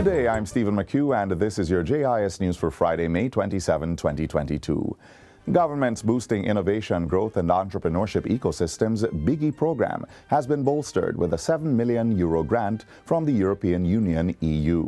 Good day, I'm Stephen McHugh, and this is your JIS News for Friday, May 27, 2022. Government's Boosting Innovation, Growth and Entrepreneurship Ecosystems BIGI program has been bolstered with a €7 million grant from the European Union (EU).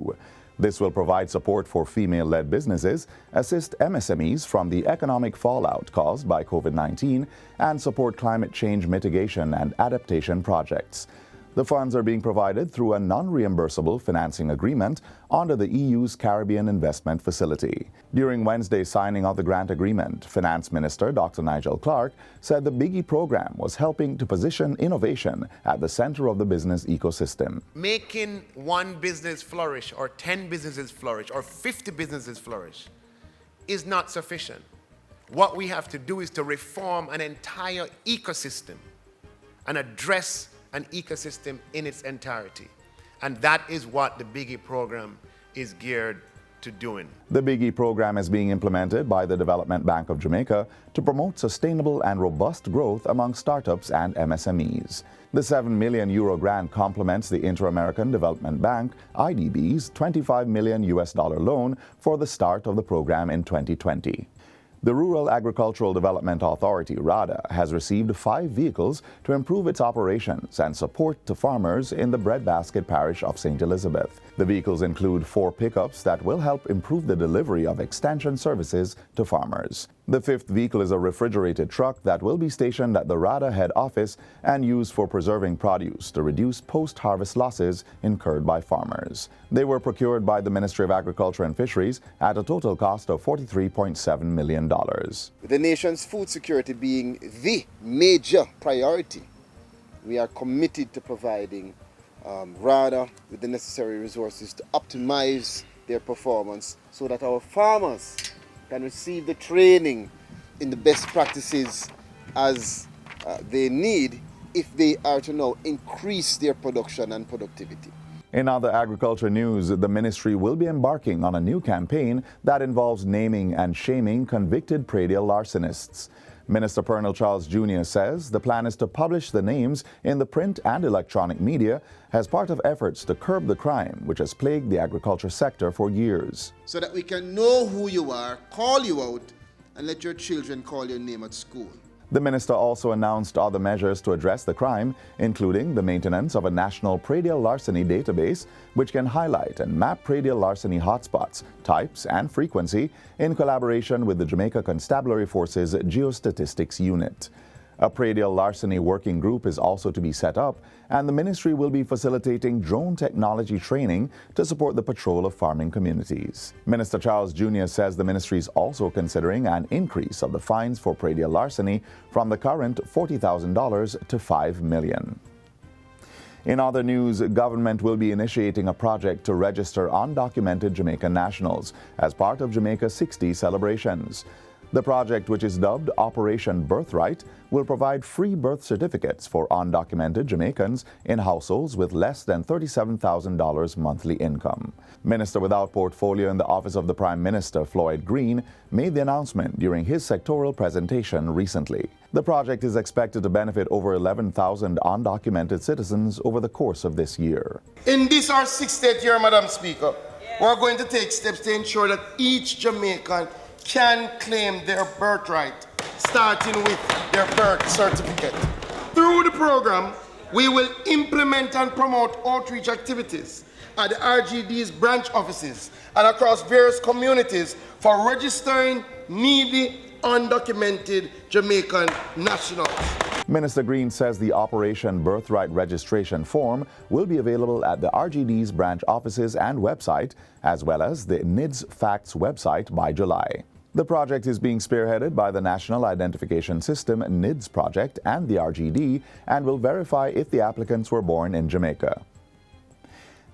This will provide support for female-led businesses, assist MSMEs from the economic fallout caused by COVID-19, and support climate change mitigation and adaptation projects. The funds are being provided through a non-reimbursable financing agreement under the EU's Caribbean Investment Facility. During Wednesday's signing of the grant agreement, Finance Minister Dr. Nigel Clark said the BIGI program was helping to position innovation at the center of the business ecosystem. Making one business flourish, or 10 businesses flourish, or 50 businesses flourish is not sufficient. What we have to do is to reform an entire ecosystem and address an ecosystem in its entirety. And that is what the BIGI program is geared to doing. The BIGI program is being implemented by the Development Bank of Jamaica to promote sustainable and robust growth among startups and MSMEs. The €7 million grant complements the Inter-American Development Bank, IDB's $25 million loan for the start of the program in 2020. The Rural Agricultural Development Authority, RADA, has received 5 vehicles to improve its operations and support to farmers in the Breadbasket Parish of St. Elizabeth. The vehicles include 4 pickups that will help improve the delivery of extension services to farmers. The 5th vehicle is a refrigerated truck that will be stationed at the RADA head office and used for preserving produce to reduce post-harvest losses incurred by farmers. They were procured by the Ministry of Agriculture and Fisheries at a total cost of $43.7 million. With the nation's food security being the major priority, we are committed to providing RADA with the necessary resources to optimize their performance so that our farmers can receive the training in the best practices as they need if they are to now increase their production and productivity. In other agriculture news, the ministry will be embarking on a new campaign that involves naming and shaming convicted predial larcenists. Minister Pernell Charles Jr. says the plan is to publish the names in the print and electronic media as part of efforts to curb the crime which has plagued the agriculture sector for years. So that we can know who you are, call you out, and let your children call your name at school. The minister also announced other measures to address the crime, including the maintenance of a national predial larceny database, which can highlight and map predial larceny hotspots, types, and frequency in collaboration with the Jamaica Constabulary Force's Geostatistics Unit. A predial larceny working group is also to be set up, and the ministry will be facilitating drone technology training to support the patrol of farming communities. Minister Charles Jr. says the ministry is also considering an increase of the fines for predial larceny from the current $40,000 to $5 million. In other news, government will be initiating a project to register undocumented Jamaican nationals as part of Jamaica's 60 celebrations. The project, which is dubbed Operation Birthright, will provide free birth certificates for undocumented Jamaicans in households with less than $37,000 monthly income. Minister without portfolio in the Office of the Prime Minister, Floyd Green, made the announcement during his sectoral presentation recently. The project is expected to benefit over 11,000 undocumented citizens over the course of this year. In this our 60th year, Madam Speaker, we're going to take steps to ensure that each Jamaican can claim their birthright, starting with their birth certificate. Through the program, we will implement and promote outreach activities at the RGD's branch offices and across various communities for registering needy, undocumented Jamaican nationals. Minister Green says the Operation Birthright registration form will be available at the RGD's branch offices and website, as well as the NIDS Facts website by July. The project is being spearheaded by the National Identification System NIDS project and the RGD and will verify if the applicants were born in Jamaica.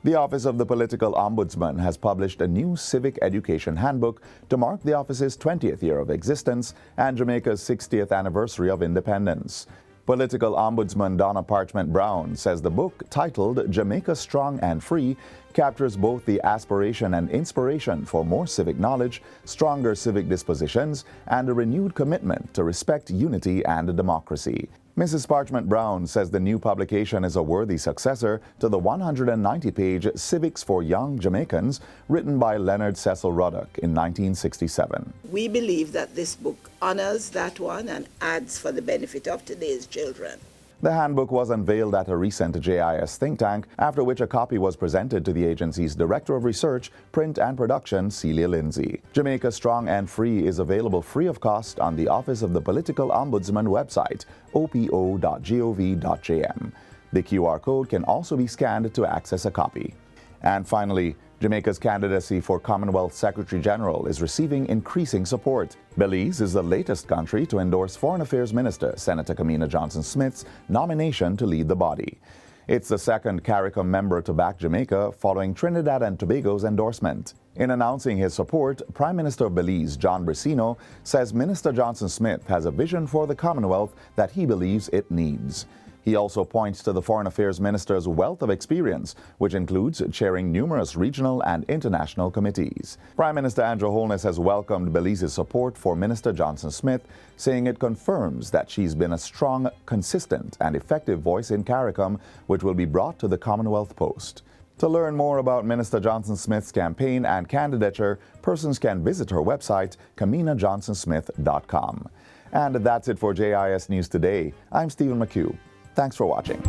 The Office of the Political Ombudsman has published a new civic education handbook to mark the office's 20th year of existence and Jamaica's 60th anniversary of independence. Political Ombudsman Donna Parchment Brown says the book, titled Jamaica Strong and Free, captures both the aspiration and inspiration for more civic knowledge, stronger civic dispositions, and a renewed commitment to respect unity and democracy. Mrs. Parchment Brown says the new publication is a worthy successor to the 190-page Civics for Young Jamaicans written by Leonard Cecil Ruddock in 1967. We believe that this book honors that one and adds for the benefit of today's children. The handbook was unveiled at a recent JIS think tank, after which a copy was presented to the agency's Director of Research, Print and Production, Celia Lindsay. Jamaica Strong and Free is available free of cost on the Office of the Political Ombudsman website, opo.gov.jm. The QR code can also be scanned to access a copy. And finally, Jamaica's candidacy for Commonwealth Secretary General is receiving increasing support. Belize is the latest country to endorse Foreign Affairs Minister Senator Kamina Johnson-Smith's nomination to lead the body. It's the second CARICOM member to back Jamaica following Trinidad and Tobago's endorsement. In announcing his support, Prime Minister of Belize, John Bricino, says Minister Johnson-Smith has a vision for the Commonwealth that he believes it needs. He also points to the Foreign Affairs Minister's wealth of experience, which includes chairing numerous regional and international committees. Prime Minister Andrew Holness has welcomed Belize's support for Minister Johnson-Smith, saying it confirms that she's been a strong, consistent, and effective voice in CARICOM, which will be brought to the Commonwealth post. To learn more about Minister Johnson-Smith's campaign and candidature, persons can visit her website, CaminaJohnsonSmith.com. And that's it for JIS News Today. I'm Stephen McHugh. Thanks for watching.